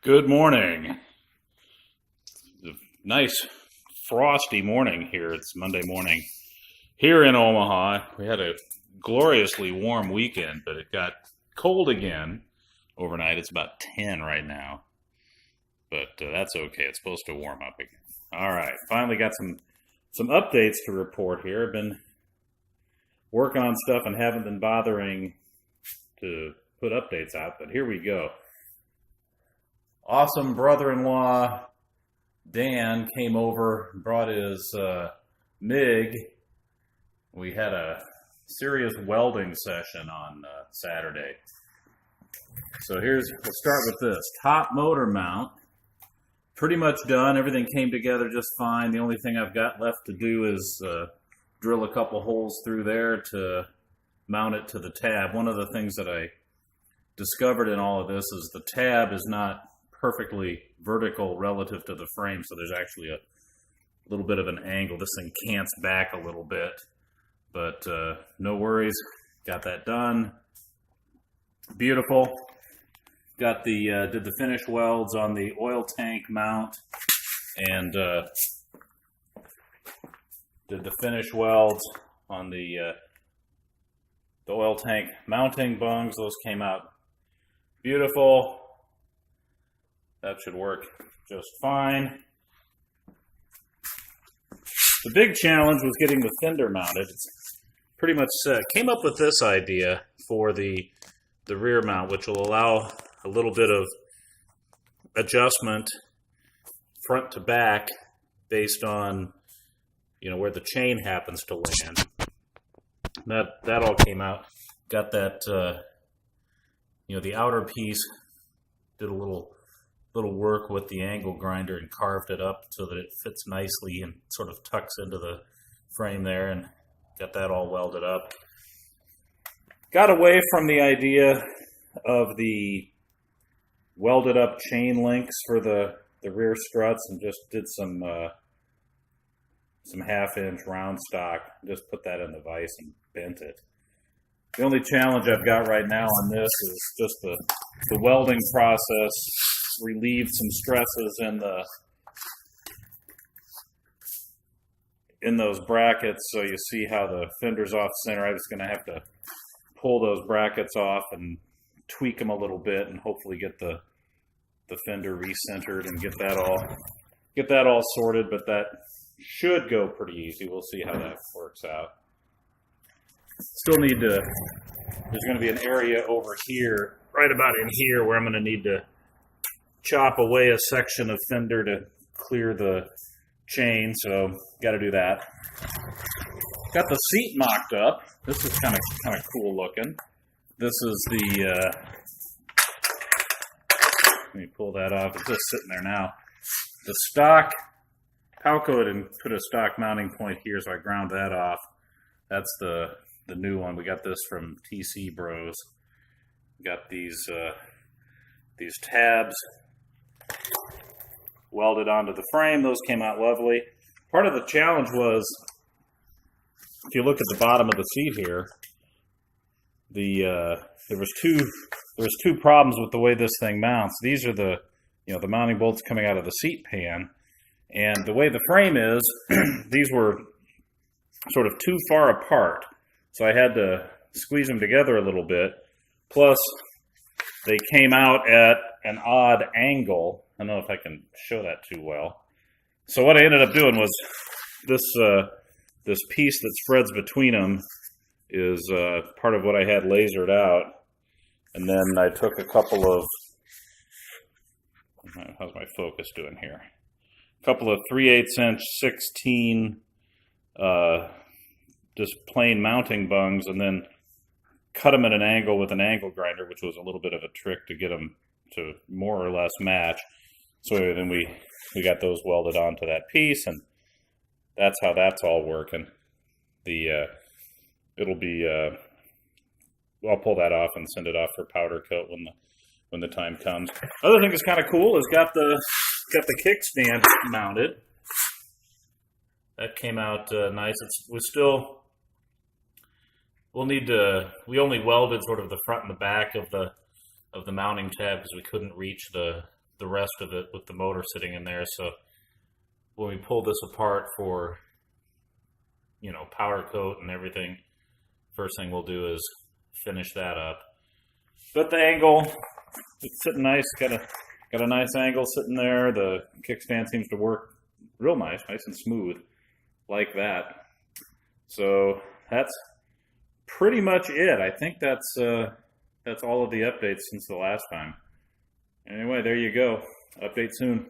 Good morning. Nice frosty morning here. It's Monday morning here in Omaha. We had a gloriously warm weekend, but it got cold again overnight. It's about 10 right now, but that's okay. It's supposed to warm up again. All right, finally got some updates to report here. I've been working on stuff and haven't been bothering to put updates out, but here we go. Awesome brother-in-law Dan came over and brought his MIG. We had a serious welding session on Saturday. So we'll start with this. Top motor mount, pretty much done. Everything came together just fine. The only thing I've got left to do is drill a couple holes through there to mount it to the tab. One of the things that I discovered in all of this is the tab is not perfectly vertical relative to the frame, so there's actually a little bit of an angle. This thing cants back a little bit, but no worries. Got that done. Beautiful. Got the did the finish welds on the oil tank mount, and did the finish welds on the oil tank mounting bungs. Those came out beautiful. That should work just fine. The big challenge was getting the fender mounted. It's pretty much set. Came up with this idea for the rear mount, which will allow a little bit of adjustment front to back based on where the chain happens to land. That all came out. Got that the outer piece, did a little work with the angle grinder and carved it up so that it fits nicely and sort of tucks into the frame there, and got that all welded up. Got away from the idea of the welded up chain links for the rear struts and just did some 1/2-inch round stock. Just put that in the vise and bent it. The only challenge I've got right now on this is just the welding process. Relieved some stresses in those brackets, so you see how the fender's off center. I was going to have to pull those brackets off and tweak them a little bit, and hopefully get the fender recentered and get that all sorted. But that should go pretty easy. We'll see how that works out. Still need to. There's going to be an area over here, right about in here, where I'm going to need to chop away a section of fender to clear the chain, so got to do that. Got the seat mocked up. This is kind of cool looking. This is the let me pull that off. It's just sitting there now. The stock Palco didn't put a stock mounting point here, so I ground that off. That's the new one. We got this from TC Bros. Got these tabs welded onto the frame. Those came out lovely. Part of the challenge was, if you look at the bottom of the seat here, there was two problems with the way this thing mounts. These are the mounting bolts coming out of the seat pan, and the way the frame is, these were sort of too far apart, so I had to squeeze them together a little bit. Plus, they came out at an odd angle. I don't know if I can show that too well. So what I ended up doing was this piece that spreads between them is part of what I had lasered out. And then I took a couple of, how's my focus doing here? A couple of 3/8-inch 16 just plain mounting bungs, and then cut them at an angle with an angle grinder, which was a little bit of a trick to get them to more or less match. So then we got those welded onto that piece, and that's how that's all working. It'll be I'll pull that off and send it off for powder coat when the time comes. Other thing that's kind of cool is got the kickstand mounted. That came out nice. We only welded sort of the front and the back of the mounting tab because we couldn't reach the the rest of it with the motor sitting in there. So when we pull this apart for, powder coat and everything, first thing we'll do is finish that up. But the angle, it's sitting nice. Got a nice angle sitting there. The kickstand seems to work real nice and smooth like that. So that's pretty much it. I think that's all of the updates since the last time. Anyway, there you go. Update soon.